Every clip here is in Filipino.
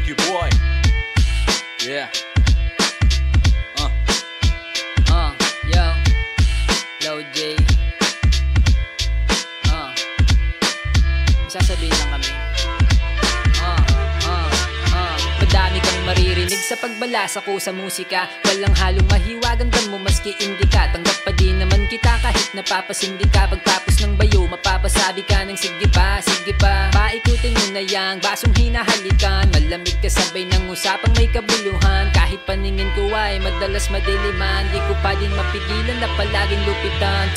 Thank you, boy. Yeah. Yo, Low J. Sasabihin lang kami. Madami kang maririnig sa pagbalasa ko sa musika. Walang halong mahiwagang damo maski indika. Tanggap pa din naman kita kahit napapasindi ka. Pagtapos ng bayo mapapasabi ka ng sige pa, sige pa. Paikutin mo na yang basong hinahalikan. Malamig ka sabay ng usapang may kabuluhan. Kahit paningin ko ay madalas madiliman, di ko pa din mapigilan na palaging lupitan.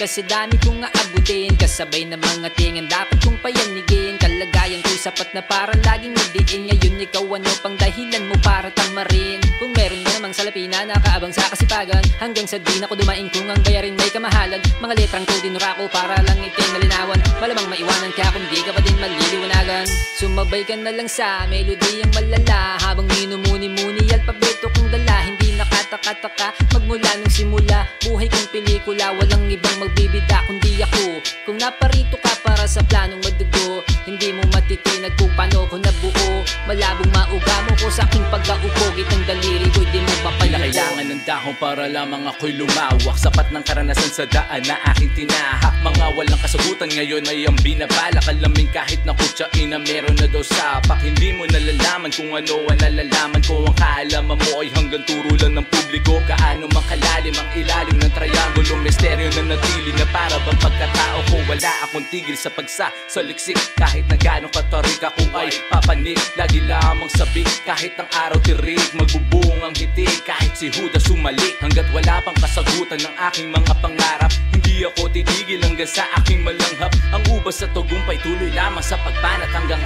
Kasi dami kong aabutin, kasabay ng mga tingan dapat kong payanigin. Kalagayan ko'y sapat na para laging nagdiin. Ngayon ikaw ano pang dahilan mo para tamarin? Kung meron na namang salapi na nakaabang sa kasipagan, hanggang sa di na ko dumain kung ang bayarin may kamahalan. Mga letrang ko dinura ko para lang ikay malinawan. Malamang maiwanan ka kung di ka pa din maliliwanagan. Sumabay ka na lang sa melodiyang malala, habang minumuni-muni alpabeto kong dala. Hindi nakataka-taka magmula nung simula. Buhay kong pelikula, walang ibang magbibida kundi ako. Kung naparito ka para sa planong madugo, hindi mo matitinag kung paano ko nabuo. Malabong mauga mo ko sa aking pag-aupo. Gitang daliri ko di mo papalago. Kailangan ng dahon para lamang ako'y lumawak. Sapat ng karanasan sa daan na aking tinahak. Mga walang kasagutan ngayon ay ang binabalak. Alamin kahit na kutsain na meron na daw sapak. Hindi mo nalalaman kung ano ang nalalaman ko. Ang kaalaman mo ay hanggang turo lang ng publiko. Kaano mang kalalim ang ilalim ng triangulo. Misteryo na natili na para bang pagkatao ko. Wala akong tigil sa pagsasaliksik. Kahit na gano'ng katarik ako ay papanik. Lagi lamang sabik kahit ang araw tirik. Magbubuong ang hitik kahit si Judas sumalik. Hanggat wala pang kasagutan ng aking mga pangarap, hindi ako titigil hanggang sa aking malanghap. Ang ubas sa tagumpay tuloy lamang sa pagbanat hanggang